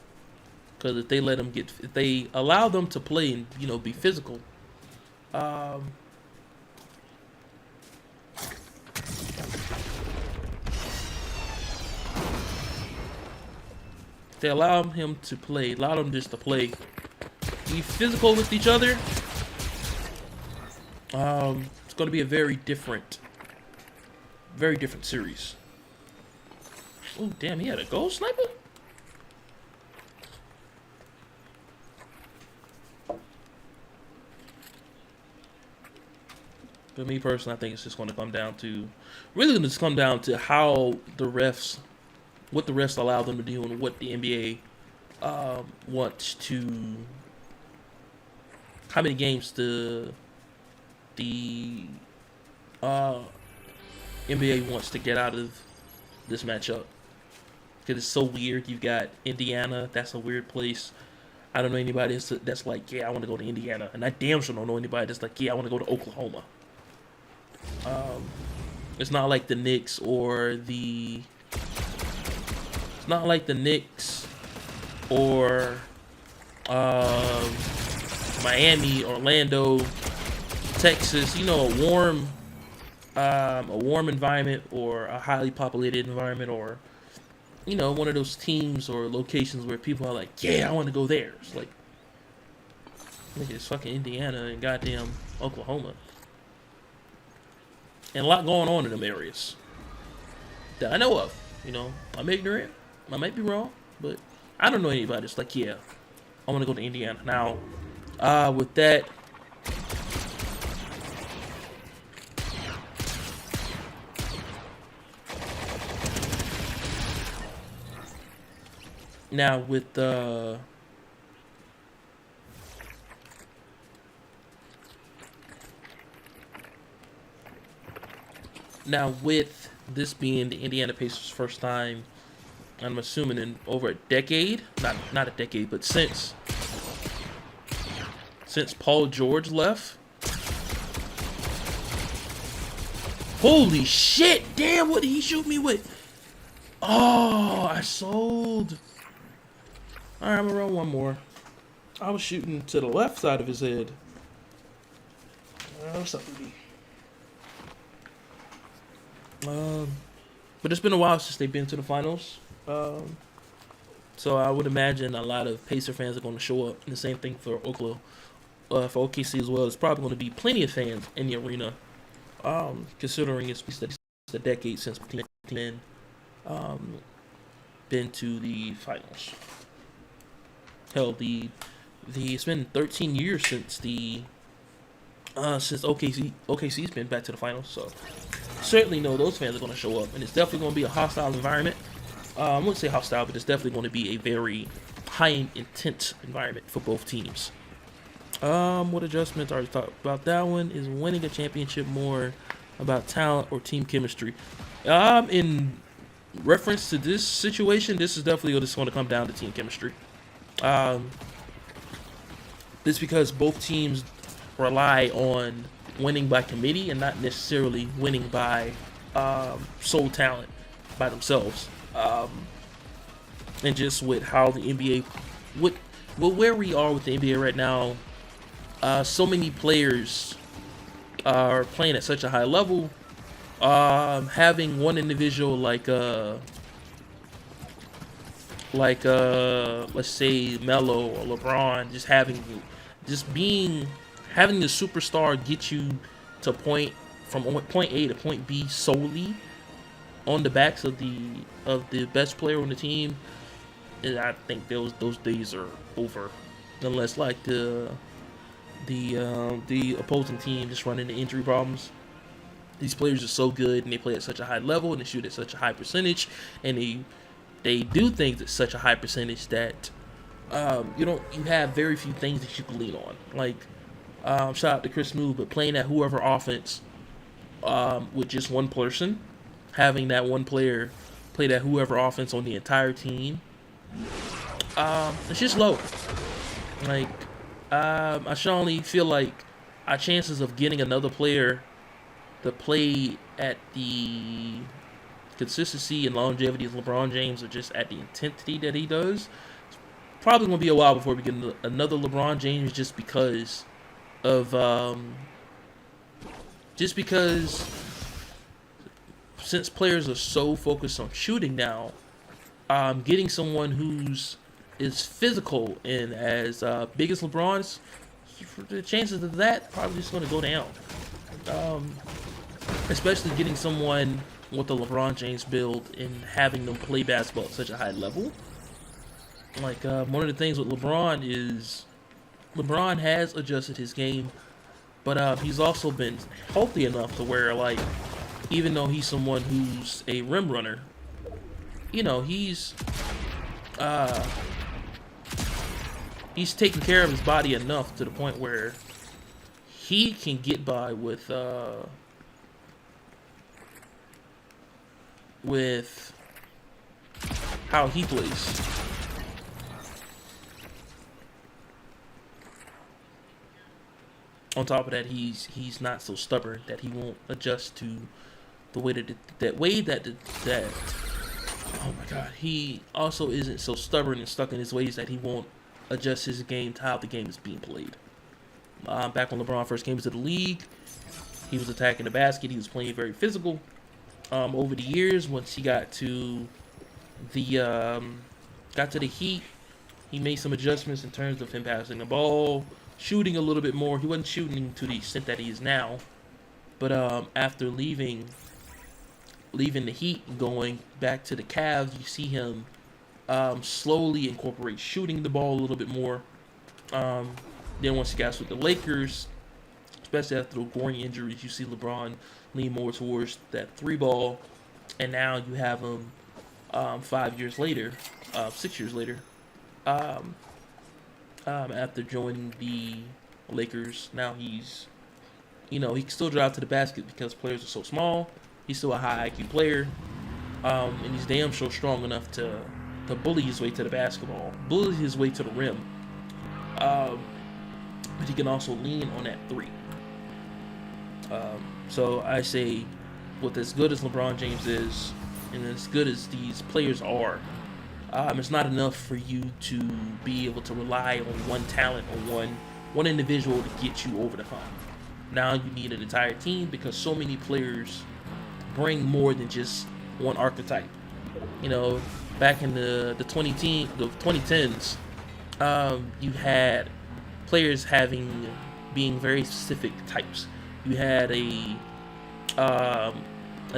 Because if they allow them to play and, you know, be physical, they allow him to play, allow them just to play, be physical with each other, it's going to be a very different series. Oh, damn, he had a gold sniper? But me personally, I think it's just going to come down to, how the refs, what the refs allow them to do, and what the NBA wants to, how many games the NBA wants to get out of this matchup. Because it's so weird. You've got Indiana, that's a weird place. I don't know anybody that's like, yeah, I want to go to Indiana. And I damn sure don't know anybody that's like, yeah, I want to go to Oklahoma. It's not like the Knicks or the... It's not like the Knicks or Miami, Orlando, Texas. You know, a warm environment or a highly populated environment, or, you know, one of those teams or locations where people are like, yeah, I want to go there. It's like, look, it's fucking Indiana and goddamn Oklahoma. And a lot going on in them areas that I know of. You know, I'm ignorant. I might be wrong, but I don't know anybody that's like, yeah, I want to go to Indiana. Now, with that, with this being the Indiana Pacers' first time, I'm assuming in over a decade, not a decade, but since Paul George left. Holy shit! Damn, what did he shoot me with? Oh, I sold. All right, I'm gonna run one more. I was shooting to the left side of his head. What's up, baby? But it's been a while since they've been to the finals. So I would imagine a lot of Pacer fans are going to show up. And the same thing for Oklahoma, for OKC as well. There's probably going to be plenty of fans in the arena, considering it's a decade since the team been to the finals. Hell, it's been 13 years since OKC's been back to the finals. So certainly know those fans are going to show up, and it's definitely going to be a hostile environment. I wouldn't say hostile, but it's definitely going to be a very high intense environment for both teams. What adjustments are talked about? That one is winning a championship more about talent or team chemistry. In reference to this situation, this is definitely just going to come down to team chemistry. This because both teams rely on winning by committee and not necessarily winning by sole talent by themselves. And just with how the NBA, where we are with the NBA right now, so many players are playing at such a high level. Having one individual like let's say Melo or LeBron, having the superstar get you to point A to point B solely on the backs of the best player on the team, and I think those days are over, unless like the opposing team just run into injury problems. These players are so good and they play at such a high level and they shoot at such a high percentage, and they do things at such a high percentage that you have very few things that you can lean on. Like, shout out to Chris Smoove, but playing at whoever offense with just one person, having that one player play that whoever offense on the entire team, it's just low. Like, I strongly feel like our chances of getting another player to play at the consistency and longevity of LeBron James, or just at the intensity that he does, it's probably going to be a while before we get another LeBron James, just because since players are so focused on shooting now, getting someone who's is physical and as big as LeBron's, the chances of that probably just going to go down. Especially getting someone with the LeBron James build and having them play basketball at such a high level. Like one of the things with LeBron is LeBron has adjusted his game, but he's also been healthy enough to where, like, even though he's someone who's a rim runner, you know, he's taking care of his body enough to the point where he can get by with how he plays. On top of that, he's not so stubborn that he won't adjust to the way that oh my god, he also isn't so stubborn and stuck in his ways that he won't adjust his game to how the game is being played. Back when LeBron first came into the league, he was attacking the basket. He was playing very physical. Over the years, once he got to the Heat, he made some adjustments in terms of him passing the ball, shooting a little bit more. He wasn't shooting to the extent that he is now, but after leaving the Heat and going back to the Cavs, you see him slowly incorporate shooting the ball a little bit more. Then once he got with the Lakers, especially after the goring injuries, you see LeBron lean more towards that three ball, and now you have him 6 years later, after joining the Lakers. Now he's, he can still drive to the basket because players are so small. He's still a high IQ player, and he's damn sure strong enough to bully his way to the basketball, bully his way to the rim. But he can also lean on that three. So I say, with as good as LeBron James is, and as good as these players are, it's not enough for you to be able to rely on one talent or one individual to get you over the hump. Now you need an entire team because so many players bring more than just one archetype. Back in the 2010s, you had players being very specific types. You had a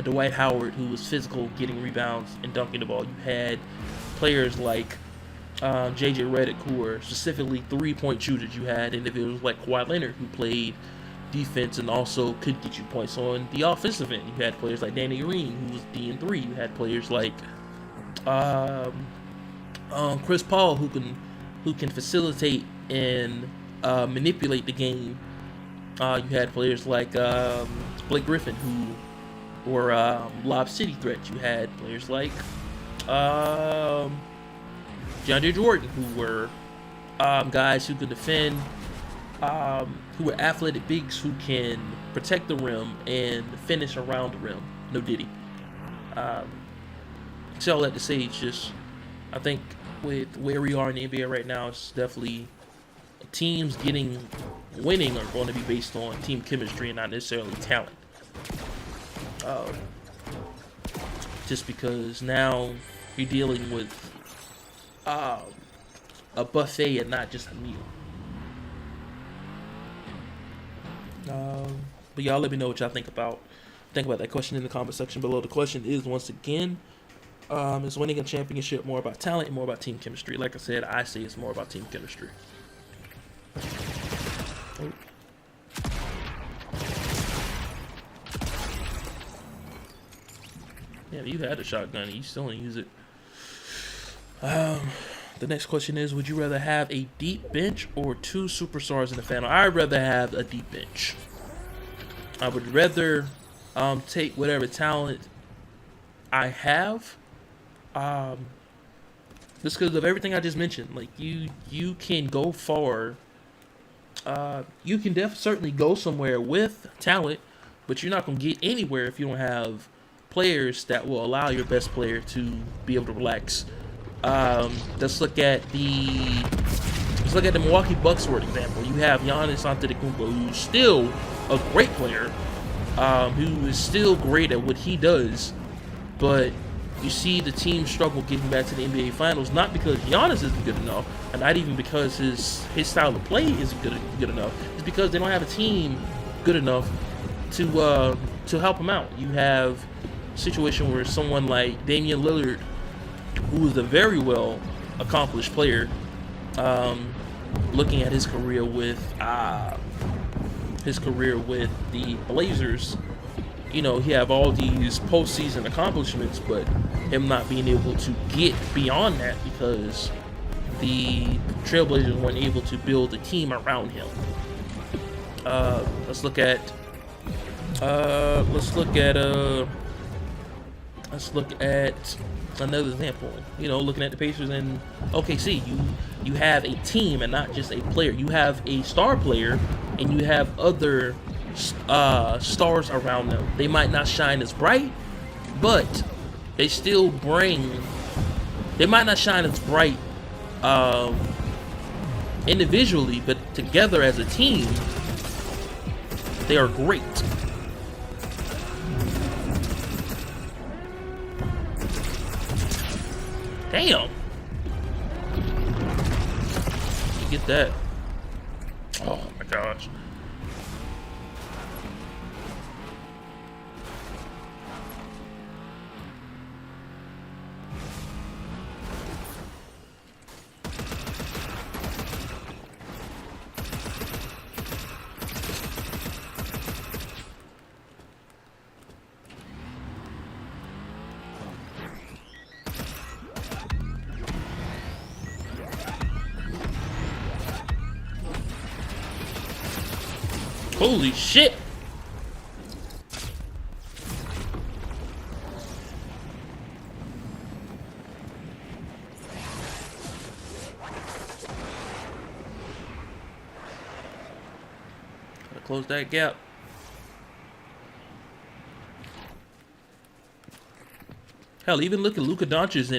Dwight Howard who was physical, getting rebounds and dunking the ball. You had players like JJ Redick who were specifically three-point shooters. You had individuals like Kawhi Leonard who played defense and also could get you points on the offensive end. You had players like Danny Green who was D and 3. You had players like Chris Paul who can facilitate and manipulate the game. You had players like Blake Griffin who were lob city threats. You had players like DeAndre Jordan who were guys who could defend, who were athletic bigs who can protect the rim and finish around the rim. No Diddy. So all that to say, it's just, I think with where we are in the NBA right now, it's definitely teams winning are going to be based on team chemistry and not necessarily talent. Just because now you're dealing with a buffet and not just a meal. But y'all let me know what y'all think about that question in the comment section below. The question is, once again, is winning a championship more about talent and more about team chemistry? Like I said, I say it's more about team chemistry. Oh. Yeah, you had a shotgun and you still didn't use it. The next question is, would you rather have a deep bench or 2 superstars in the final? I'd rather have a deep bench. I would rather take whatever talent I have, just because of everything I just mentioned. Like, you can go far. You can certainly go somewhere with talent, but you're not going to get anywhere if you don't have players that will allow your best player to be able to relax. Let's look at the Milwaukee Bucks for example. You have Giannis Antetokounmpo, who's still a great player, who is still great at what he does, but you see the team struggle getting back to the NBA Finals, not because Giannis isn't good enough, and not even because his style of play isn't good enough. It's because they don't have a team good enough to help him out. You have a situation where someone like Damian Lillard, who is a very well accomplished player, looking at his career with the Blazers, you know, he have all these postseason accomplishments, but him not being able to get beyond that because the Trailblazers weren't able to build a team around him. Let's look at another example. You know, looking at the Pacers and OKC, you have a team and not just a player. You have a star player and you have other stars around them. They might not shine as bright, but they still bring. They might not shine as bright individually, but together as a team, they are great. Damn. You get that. Oh my gosh. Holy shit! Gotta close that gap. Hell, even look at Luka Doncic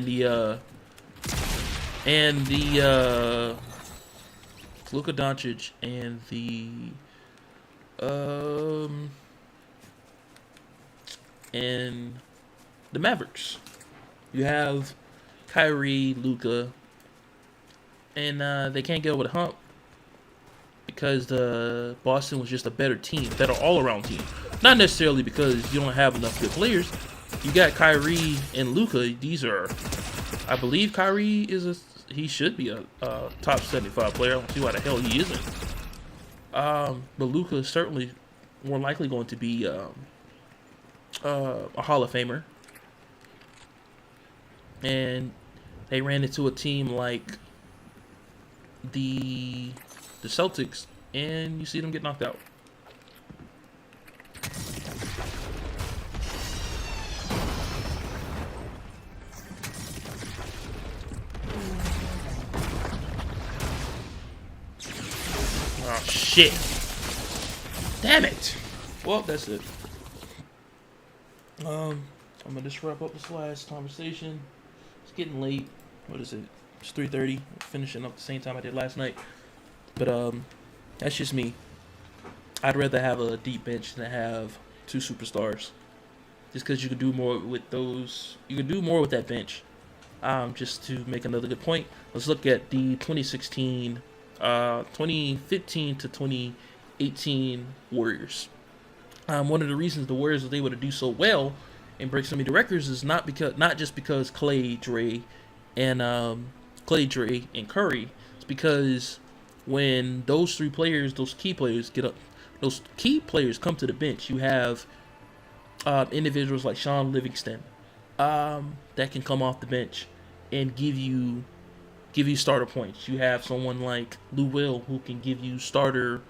Luka Doncic and the Mavericks. You have Kyrie, Luka, and they can't get over the hump because Boston was just a better team, better all-around team. Not necessarily because you don't have enough good players. You got Kyrie and Luka. These are, I believe, Kyrie he should be a top 75 player. I don't see why the hell he isn't. But Luka is certainly more likely going to be a Hall of Famer. And they ran into a team like the Celtics, and you see them get knocked out. Oh shit. Damn it. Well, that's it. I'm gonna just wrap up this last conversation. It's getting late. What is it? It's 3:30. Finishing up the same time I did last night. But that's just me. I'd rather have a deep bench than have two superstars. Just because you can do more with those. You can do more with that bench. Just to make another good point, let's look at the 2015 to 2018 Warriors. One of the reasons the Warriors was able to do so well and break so many records is not just because Clay, Dre, and Curry. It's because when those three players, those key players come to the bench, you have individuals like Sean Livingston that can come off the bench and give you starter points. You have someone like Lou Will who can give you starter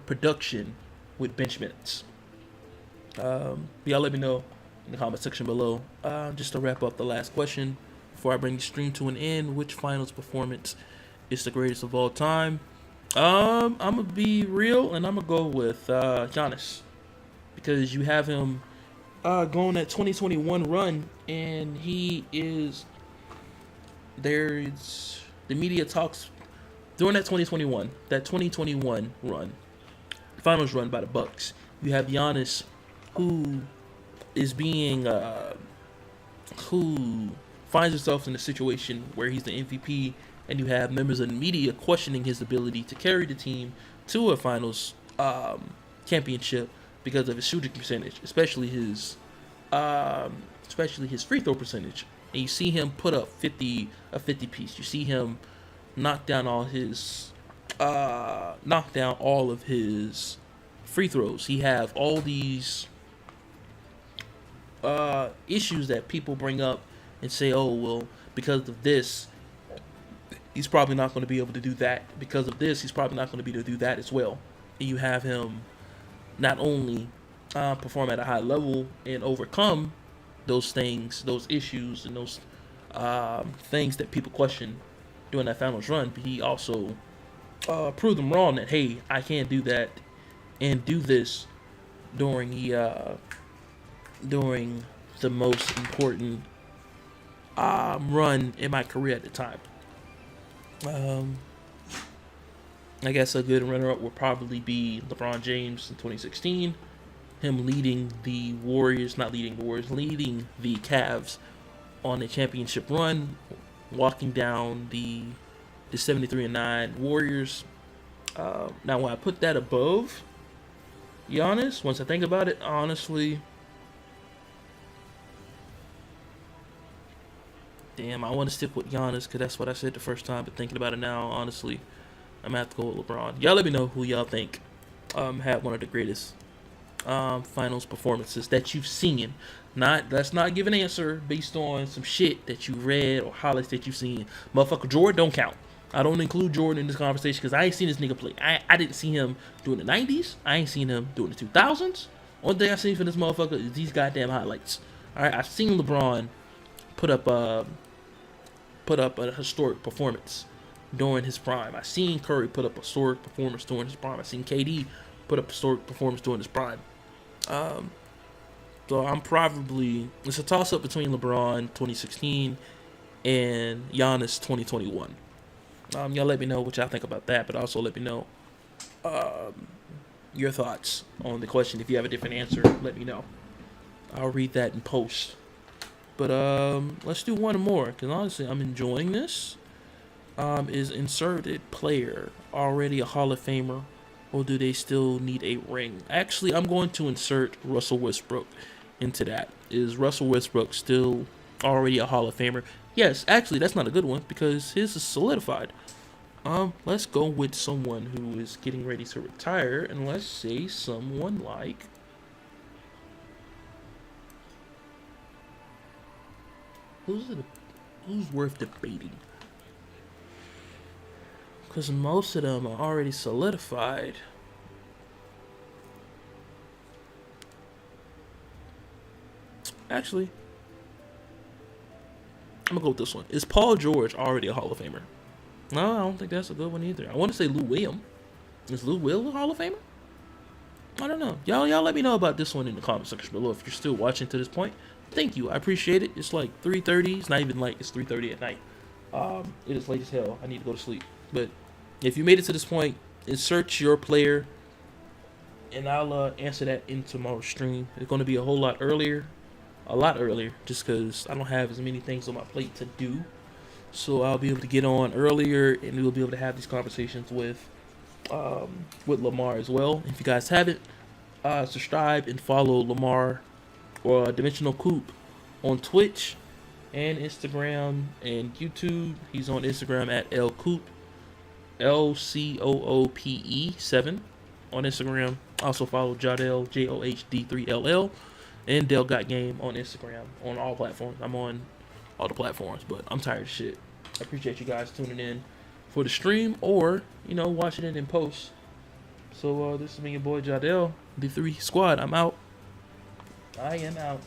production with bench minutes. Y'all let me know in the comment section below. Just to wrap up the last question before I bring the stream to an end, which finals performance is the greatest of all time? I'm gonna be real and I'm gonna go with Giannis, because you have him going that 2021 run, and there's the media talks during that 2021 run, finals run by the Bucks. You have Giannis, who is being who finds himself in a situation where he's the MVP, and you have members of the media questioning his ability to carry the team to a finals championship because of his shooting percentage, especially his free throw percentage. And you see him put up a 50 piece. You see him knock down all of his free throws. He have all these issues that people bring up and say, oh, well, because of this, he's probably not going to be able to do that. Because of this, he's probably not going to be able to do that as well. And you have him not only perform at a high level and overcome those things, those issues, and those things that people question during that finals run, but he also proved them wrong that, hey, I can do that and do this during the most important run in my career at the time. I guess a good runner-up would probably be LeBron James in 2016. Him leading the Cavs on a championship run, walking down the 73-9 Warriors. Now, when I put that above Giannis, once I think about it, honestly, damn, I want to stick with Giannis because that's what I said the first time. But thinking about it now, honestly, I'm gonna have to go with LeBron. Y'all let me know who y'all think had one of the greatest finals performances that you've seen. Let's not give an answer based on some shit that you read or highlights that you've seen. Motherfucker, Jordan don't count. I don't include Jordan in this conversation because I ain't seen this nigga play. I didn't see him doing the 90s. I ain't seen him doing the 2000s. Only thing I seen for this motherfucker is these goddamn highlights. All right, I've seen LeBron put up a historic performance during his prime. I seen Curry put up a historic performance during his prime. I seen KD put up a historic performance during his prime. So it's a toss up between LeBron 2016 and Giannis 2021. Y'all let me know what y'all think about that, but also let me know your thoughts on the question. If you have a different answer, let me know. I'll read that in post. But let's do one more, because honestly, I'm enjoying this. Is inserted player already a Hall of Famer, or do they still need a ring? Actually, I'm going to insert Russell Westbrook into that. Is Russell Westbrook still already a Hall of Famer? Yes, actually, that's not a good one because his is solidified. Let's go with someone who is getting ready to retire, and let's say someone like who's worth debating? Because most of them are already solidified. Actually, I'm going to go with this one. Is Paul George already a Hall of Famer? No, I don't think that's a good one either. I want to say Lou Williams. Is Lou Will a Hall of Famer? I don't know. Y'all let me know about this one in the comment section below if you're still watching to this point. Thank you. I appreciate it. It's like 3:30. It's not even like it's 3:30 at night. It is late as hell. I need to go to sleep. But if you made it to this point, insert your player, and I'll answer that in tomorrow's stream. It's going to be a lot earlier, just because I don't have as many things on my plate to do. So I'll be able to get on earlier, and we'll be able to have these conversations with Lamar as well. If you guys haven't, subscribe and follow Lamar or Dimensional Coop on Twitch and Instagram and YouTube. He's on Instagram at LCoop, LCOOPE7 on Instagram. Also follow Jodell, JOHD3LL, and Del Got Game on Instagram on all platforms. I'm on all the platforms, but I'm tired of shit. I appreciate you guys tuning in for the stream or, watching it in post. So this has been your boy Jodell, the 3 Squad. I'm out. I am out.